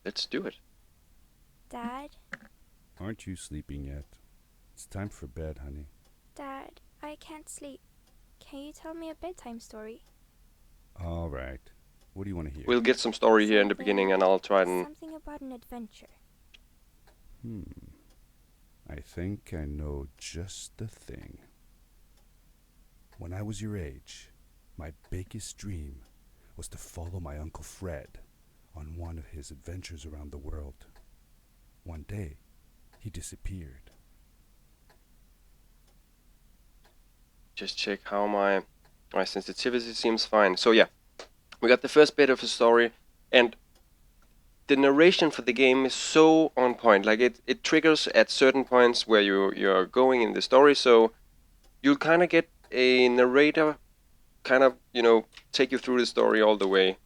let's do it. Dad? Aren't you sleeping yet? It's time for bed, honey. Dad, I can't sleep. Can you tell me a bedtime story? All right. What do you want to hear? We'll get some story here in the beginning, and I'll try and... Something about an adventure. I think I know just the thing. When I was your age, my biggest dream was to follow my Uncle Fred on one of his adventures around the world. One day, he disappeared. Just check how my sensitivity seems fine. So yeah, we got the first bit of the story, and the narration for the game is so on point. Like it triggers at certain points where you're going in the story, so you'll kind of get a narrator kind of, take you through the story all the way.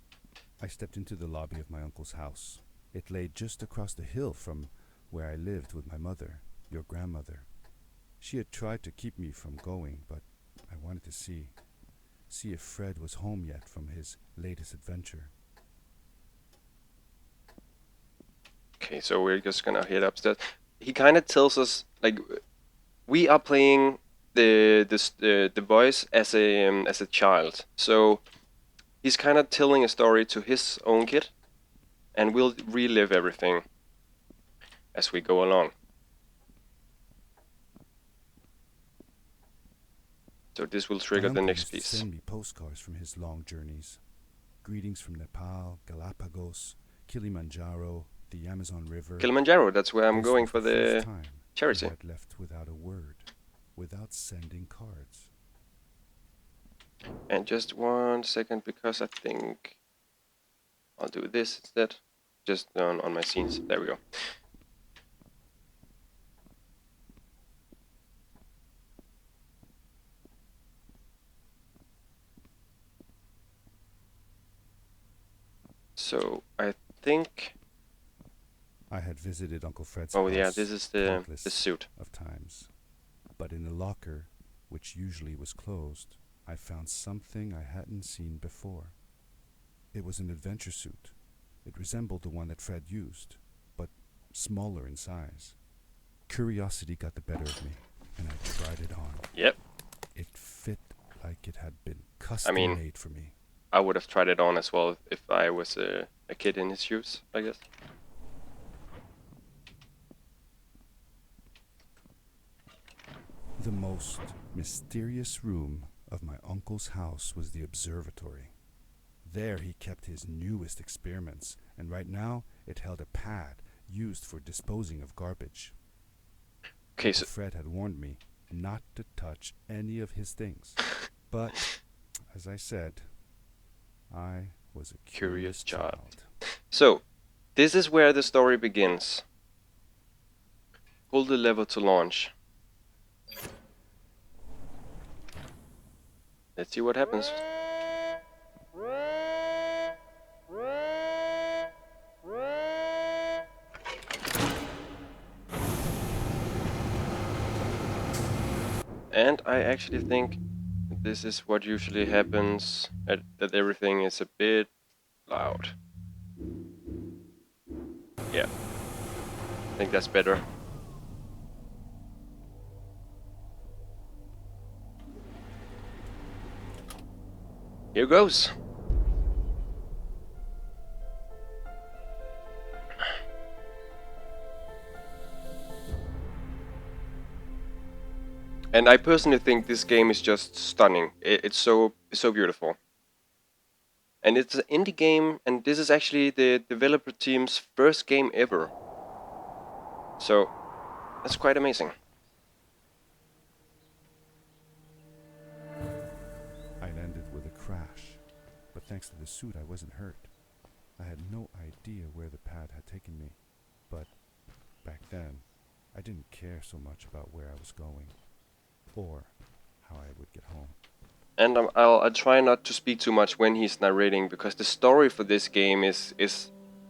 I stepped into the lobby of my uncle's house. It lay just across the hill from where I lived with my mother, your grandmother. She had tried to keep me from going, but I wanted to see if Fred was home yet from his latest adventure. Okay, so we're just gonna head upstairs. He kind of tells us, like, we are playing the voice as a child, so he's kind of telling a story to his own kid, and we'll relive everything as we go along. So this will trigger the next used to piece. send me postcards from his long journeys. Greetings from Nepal, Galapagos, Kilimanjaro, the Amazon River. Kilimanjaro, that's where I'm This going was for the first the time charity. I had left without a word, without sending cards. And just 1 second, because I think I'll do this instead. Just on my scenes. There we go. So I think... I had visited Uncle Fred's Oh house yeah, this is the countless suit. of times. But in the locker, which usually was closed, I found something I hadn't seen before. It was an adventure suit. It resembled the one that Fred used, but smaller in size. Curiosity got the better of me, and I tried it on. Yep. It fit like it had been custom made for me. I would have tried it on as well if I was a kid in his shoes, I guess. The most mysterious room of my uncle's house was the observatory. There he kept his newest experiments, and right now it held a pad used for disposing of garbage. Okay, so Fred had warned me not to touch any of his things. But, as I said, I was a curious child. So, this is where the story begins. Pull the lever to launch. Let's see what happens. And I actually think this is what usually happens, that everything is a bit loud. Yeah, I think that's better. Here goes. And I personally think this game is just stunning. It's so beautiful. And it's an indie game, and this is actually the developer team's first game ever. So, that's quite amazing. I landed with a crash, but thanks to the suit I wasn't hurt. I had no idea where the pad had taken me, but back then I didn't care so much about where I was going, or how I would get home. And I'll try not to speak too much when he's narrating, because the story for this game is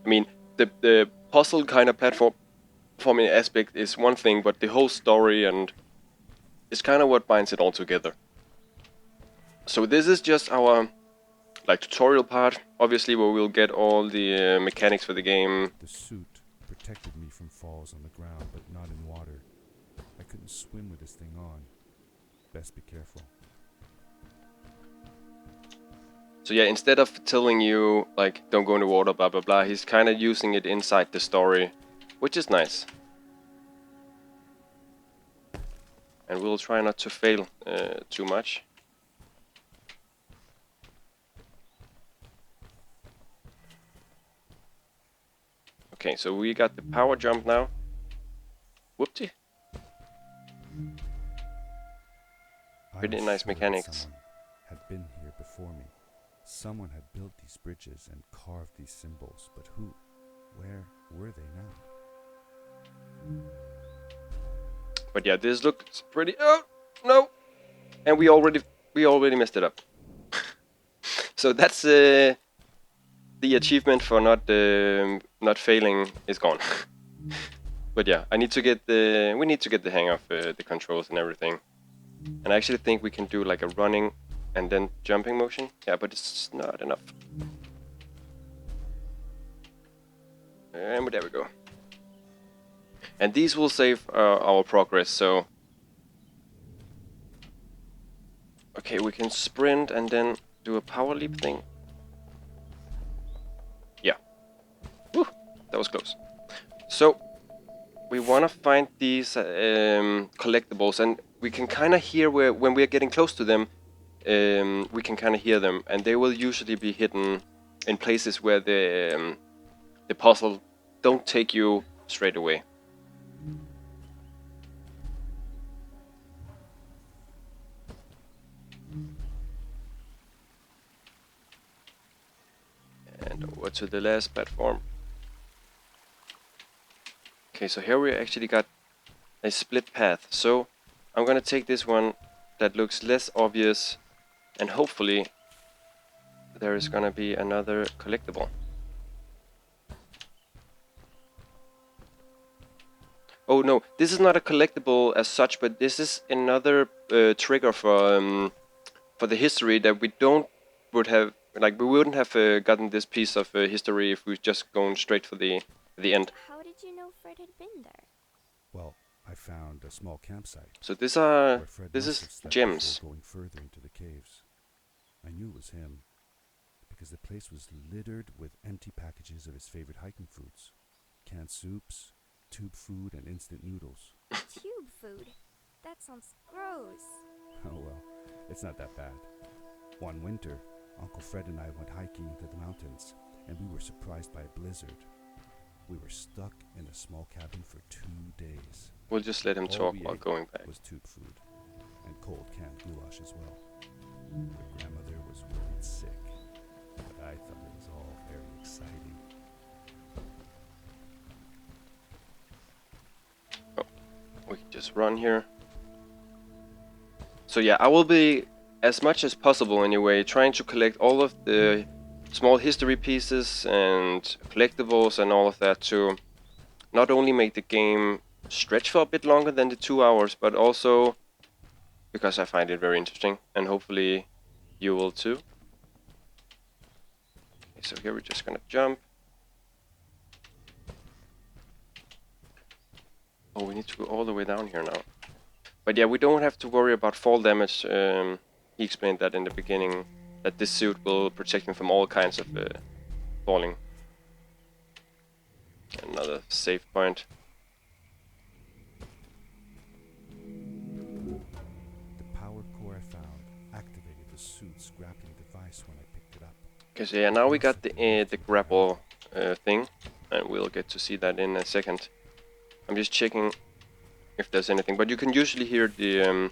I mean, the puzzle kind of platforming aspect is one thing, but the whole story and is kind of what binds it all together. So this is just our like tutorial part, obviously, where we'll get all the mechanics for the game. The suit protected me from falls on the ground, but not in water. I couldn't swim with this thing on. Best be careful. So yeah, instead of telling you like don't go in the water, blah blah blah, he's kind of using it inside the story, which is nice. And we'll try not to fail too much. Okay, so we got the power jump now. Whoopty. Pretty I was nice sure that mechanics. someone had been here before me. Someone had built these bridges and carved these symbols, but who? Where were they now? But yeah, this looks pretty. Oh no! And we already messed it up. So that's the achievement for not failing is gone. But yeah, we need to get the hang of the controls and everything. And I actually think we can do like a running and then jumping motion. Yeah, but it's not enough. And there we go. And these will save our progress, so... Okay, we can sprint and then do a power leap thing. Yeah. Woo! That was close. So, we want to find these collectibles, and we can kind of hear when we're getting close to them, we can kind of hear them, and they will usually be hidden in places where the puzzle don't take you straight away. And over to the last platform. Okay, so here we actually got a split path. So I'm gonna take this one that looks less obvious, and hopefully there is gonna be another collectible. Oh no, this is not a collectible as such, but this is another trigger for the history that we would have, like we wouldn't have gotten this piece of history if we just gone straight for the end. How did you know Fred had been there? Well, I found a small campsite So this where Fred this must is have slept gems. before going further into the caves. I knew it was him because the place was littered with empty packages of his favorite hiking foods. Canned soups, tube food, and instant noodles. Tube food? That sounds gross. Oh well, it's not that bad. One winter, Uncle Fred and I went hiking into the mountains, and we were surprised by a blizzard. We were stuck in a small cabin for 2 days. We'll just let him All talk we while ate going back. was tube food and cold canned goulash as well. Your grandmother was worried sick, but I thought it was all very exciting. We can just run here. So yeah, I will be, as much as possible anyway, trying to collect all of the small history pieces and collectibles and all of that to not only make the game stretch for a bit longer than the 2 hours, but also because I find it very interesting, and hopefully you will too. Okay, so here we're just gonna jump. Oh, we need to go all the way down here now. But yeah, we don't have to worry about fall damage. He explained that in the beginning, that this suit will protect him from all kinds of falling. Another save point. The power core I found activated the suit's grappling device when I picked it up. Okay, so yeah, now we got the grapple thing, and we'll get to see that in a second. I'm just checking if there's anything, but you can usually hear the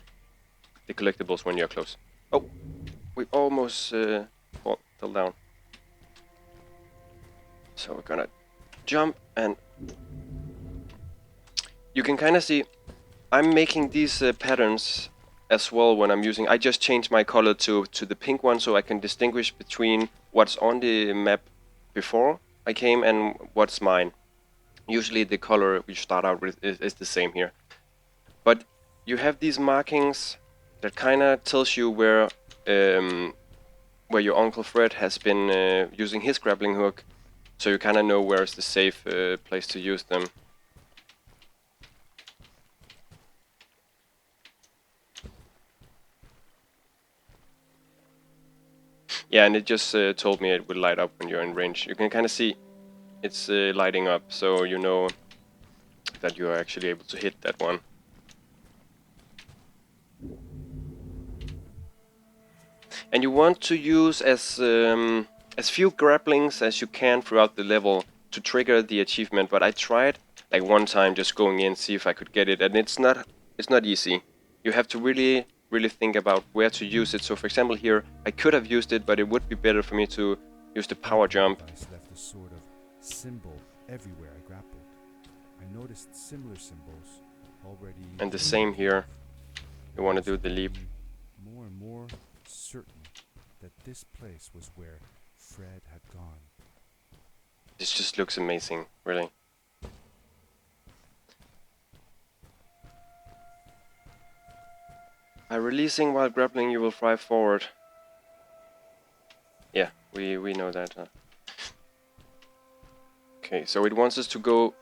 collectibles when you're close. Oh, we almost fell down. So we're gonna jump, and you can kind of see I'm making these patterns as well when I'm using. I just changed my color to the pink one so I can distinguish between what's on the map before I came and what's mine. Usually the color we start out with is the same here. But you have these markings that kind of tells you where where your Uncle Fred has been using his grappling hook, so you kind of know where is the safe place to use them. Yeah, and it just told me it would light up when you're in range. You can kind of see it's lighting up, so you know that you are actually able to hit that one. And you want to use as few grapplings as you can throughout the level to trigger the achievement. But I tried like one time just going in, see if I could get it, and it's not easy. You have to really think about where to use it. So for example here, I could have used it, but it would be better for me to use the power jump. Ice left a sort of symbol everywhere I grappled. I noticed similar symbols already. And the same here. You want to do the leap. More and more certain that this place was where Fred had gone. This just looks amazing, really. By releasing while grappling, you will fly forward. Yeah, we know that. Okay, so it wants us to go,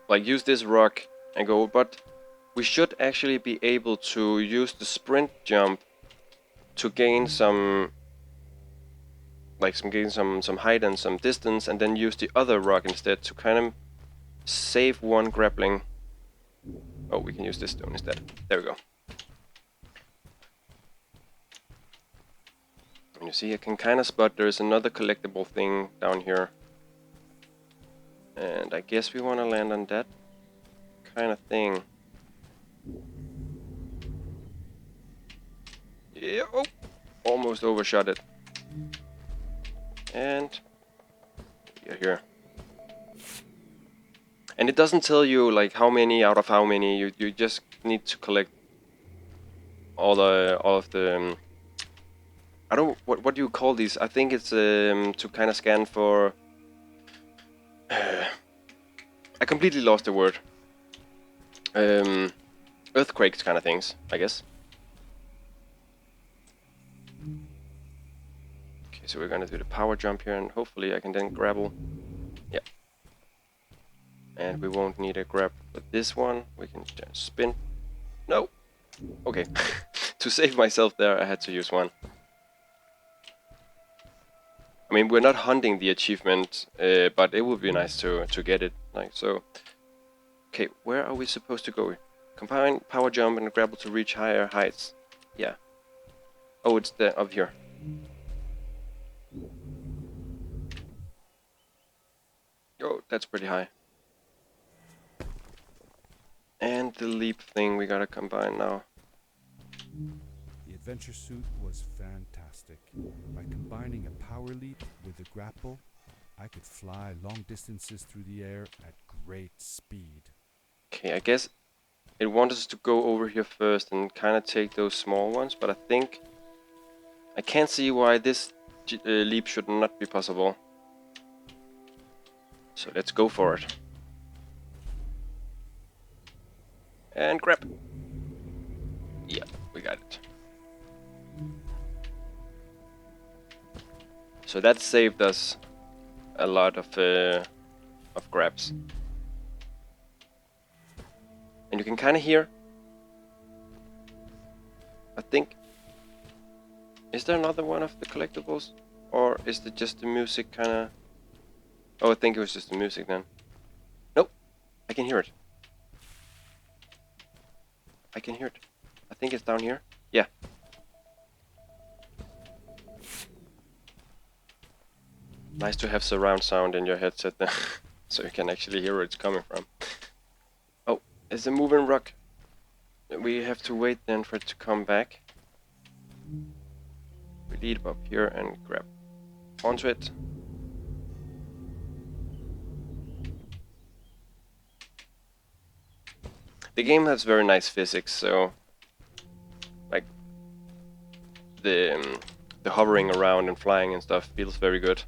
like, use this rock and go, but we should actually be able to use the sprint jump to gain some, like, some height and some distance, and then use the other rock instead to kind of save one grappling. Oh, we can use this stone instead. There we go. And you see, I can kind of spot there's another collectible thing down here. And I guess we want to land on that kind of thing. Yeah, oh, almost overshot it. And you're here. And it doesn't tell you like how many out of how many. You just need to collect all of the. I don't what do you call these? I think it's to kind of scan for. I completely lost the word. Earthquakes kind of things, I guess. Okay, so we're gonna do the power jump here, and hopefully I can then grapple. Yeah. And we won't need a grab with this one. We can just spin. No. Okay. To save myself there, I had to use one. I mean, we're not hunting the achievement, but it would be nice to get it. Like so. Okay, where are we supposed to go? Combine power jump and grapple to reach higher heights. Yeah. Oh, it's up here. Oh, that's pretty high. And the leap thing we gotta combine now. The adventure suit was fantastic. By combining a power leap with a grapple, I could fly long distances through the air at great speed. Okay, I guess it wants us to go over here first and kind of take those small ones, but I think I can't see why this leap should not be possible. So let's go for it. And grab. Yeah, we got it. So that saved us a lot of grabs. And you can kind of hear, I think, is there another one of the collectibles? Or is it just the music kind of... Oh, I think it was just the music then. Nope, I can hear it. I can hear it. I think it's down here. Yeah. Nice to have surround sound in your headset then, so you can actually hear where it's coming from. Oh, it's a moving rock. We have to wait then for it to come back. We lead up here and grab onto it. The game has very nice physics, so like the hovering around and flying and stuff feels very good.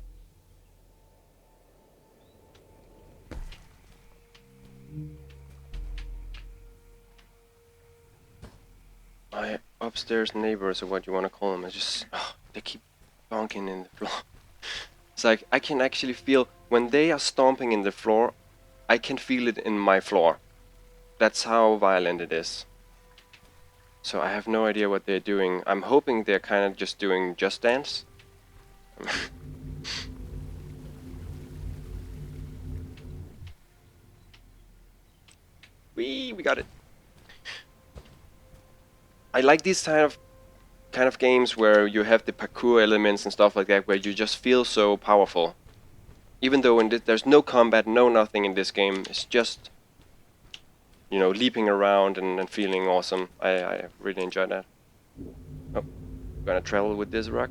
My upstairs neighbors, or what you want to call them, they keep bonking in the floor. It's like I can actually feel when they are stomping in the floor, I can feel it in my floor. That's how violent it is. So I have no idea what they're doing. I'm hoping they're kind of just doing Just Dance. We got it. I like these kind of games where you have the parkour elements and stuff like that, where you just feel so powerful. Even though there's no combat, no nothing in this game. It's just, you know, leaping around and feeling awesome. I really enjoy that. Oh, gonna travel with this rock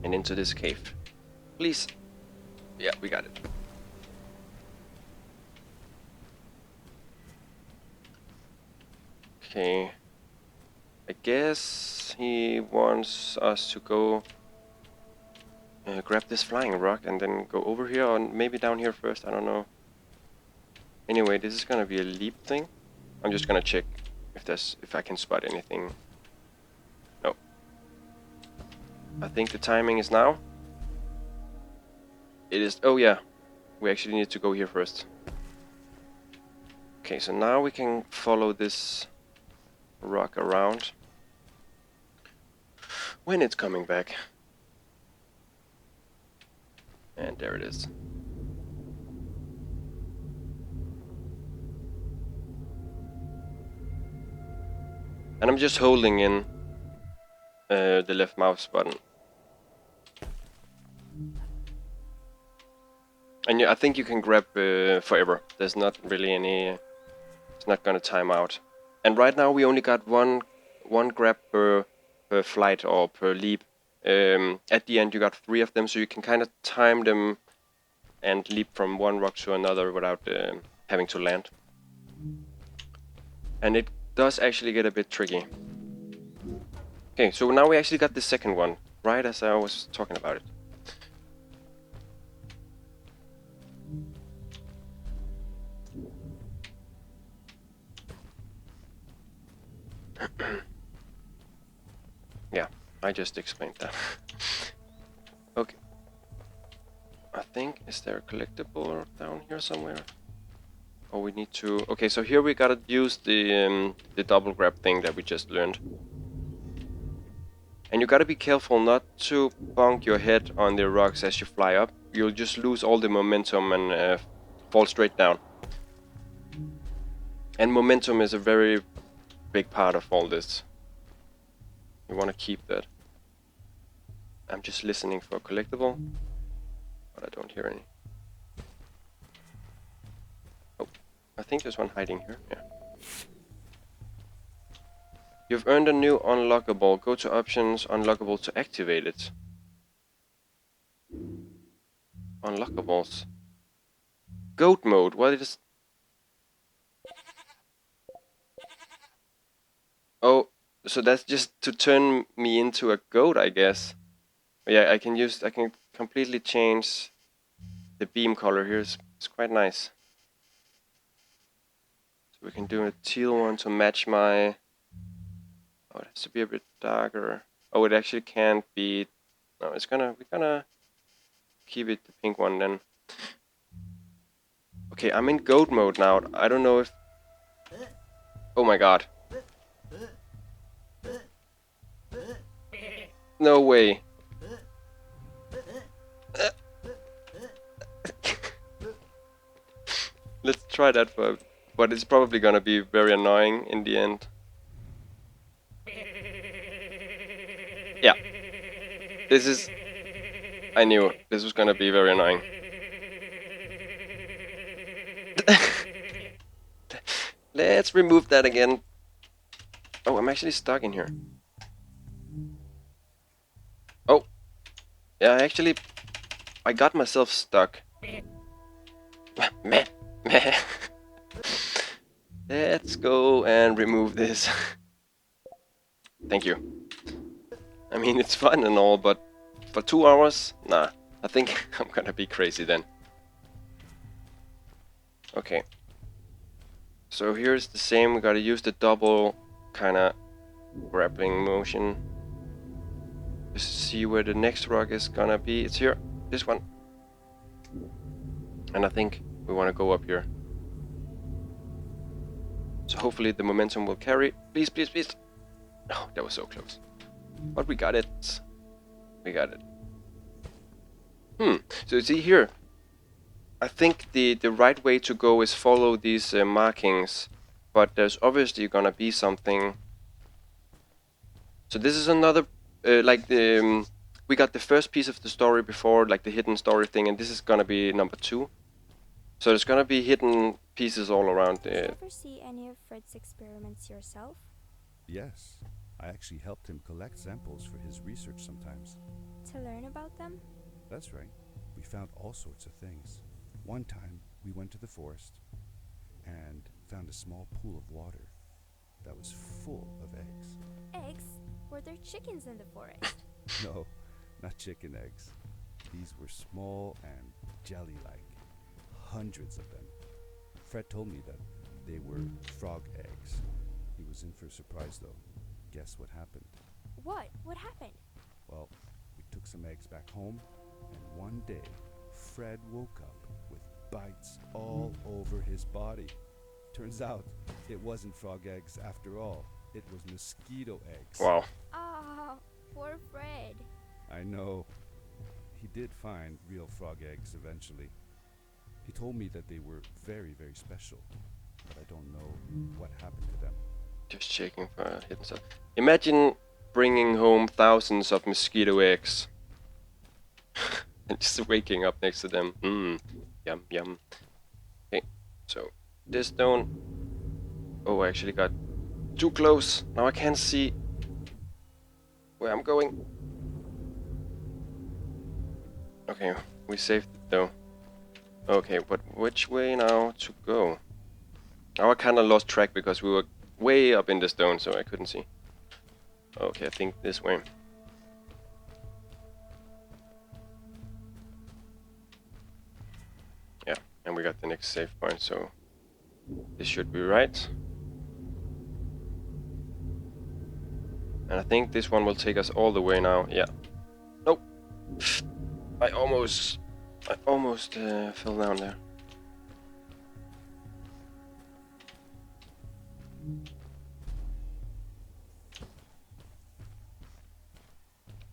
and into this cave. Please. Yeah, we got it. Okay. I guess he wants us to go grab this flying rock and then go over here, or maybe down here first, I don't know. Anyway, this is gonna be a leap thing. I'm just gonna check if I can spot anything. No. I think the timing is now. It is. Oh yeah, we actually need to go here first. Okay, so now we can follow this rock around when it's coming back. And there it is. And I'm just holding in the left mouse button. And I think you can grab forever. There's not really any... It's not gonna time out. And right now we only got one grab per flight or per leap. At the end you got 3 of them, so you can kind of time them and leap from one rock to another without having to land. And it does actually get a bit tricky. Okay, so now we actually got the second one, right as I was talking about it. Yeah, I just explained that. Okay. I think, is there a collectible down here somewhere? Oh, we need to... Okay, so here we gotta use the double grab thing that we just learned. And you gotta be careful not to bonk your head on the rocks as you fly up. You'll just lose all the momentum and fall straight down. And momentum is a very big part of all this. You wanna keep that. I'm just listening for a collectible, but I don't hear any. Oh, I think there's one hiding here. Yeah. You've earned a new unlockable. Go to options, unlockable to activate it. Unlockables. Goat mode. What is... Oh, so that's just to turn me into a goat, I guess. Yeah, I can completely change the beam color here. It's quite nice. So we can do a teal one to match my... Oh, it has to be a bit darker. Oh, it actually can't be... No, we're gonna keep it the pink one then. Okay, I'm in goat mode now. I don't know if... Oh my god. No way. Let's try that for... But it's probably gonna be very annoying in the end. Yeah. This is... I knew this was gonna be very annoying. Let's remove that again. Oh, I'm actually stuck in here. Oh. Yeah, I got myself stuck. Meh. Meh. Let's go and remove this. Thank you. I mean, it's fun and all, but for 2 hours? Nah. I think I'm gonna be crazy then. Okay. So here's the same. We gotta use the double kind of grappling motion. Just see where the next rock is gonna be. It's here. This one. And I think we want to go up here. So hopefully the momentum will carry. Please, please, please. Oh, that was so close. But we got it. We got it. So see here. I think the right way to go is follow these markings. But there's obviously gonna be something. So this is another, like the, we got the first piece of the story before, like the hidden story thing, and this is gonna be number 2. So there's gonna be hidden pieces all around. Did you ever see any of Fred's experiments yourself? Yes, I actually helped him collect samples for his research sometimes. To learn about them? That's right. We found all sorts of things. One time, we went to the forest and found a small pool of water that was full of eggs. Eggs? Were there chickens in the forest? No, not chicken eggs. These were small and jelly-like. Hundreds of them. Fred told me that they were frog eggs. He was in for a surprise, though. Guess what happened? What? What happened? Well, we took some eggs back home, and one day, Fred woke up with bites all over his body. Turns out, it wasn't frog eggs after all. It was mosquito eggs. Wow. Ah, poor Fred. I know. He did find real frog eggs eventually. He told me that they were very, very special, but I don't know what happened to them. Just checking for hidden stuff. Imagine bringing home thousands of mosquito eggs. And just waking up next to them. Yum, yum. Okay, so this stone. Oh, I actually got too close. Now I can't see where I'm going. Okay, we saved it though. Okay, but which way now to go? Now I kinda lost track because we were way up in the stone, so I couldn't see. Okay, I think this way. Yeah, and we got the next save point, so this should be right. And I think this one will take us all the way now. Yeah. Nope. I almost fell down there.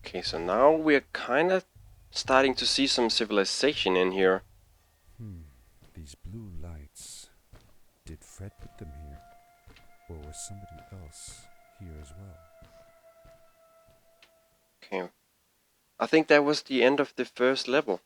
Okay, so now we're kind of starting to see some civilization in here. These blue lights. Did Fred put them here? Or was somebody else here as well? Okay. I think that was the end of the first level.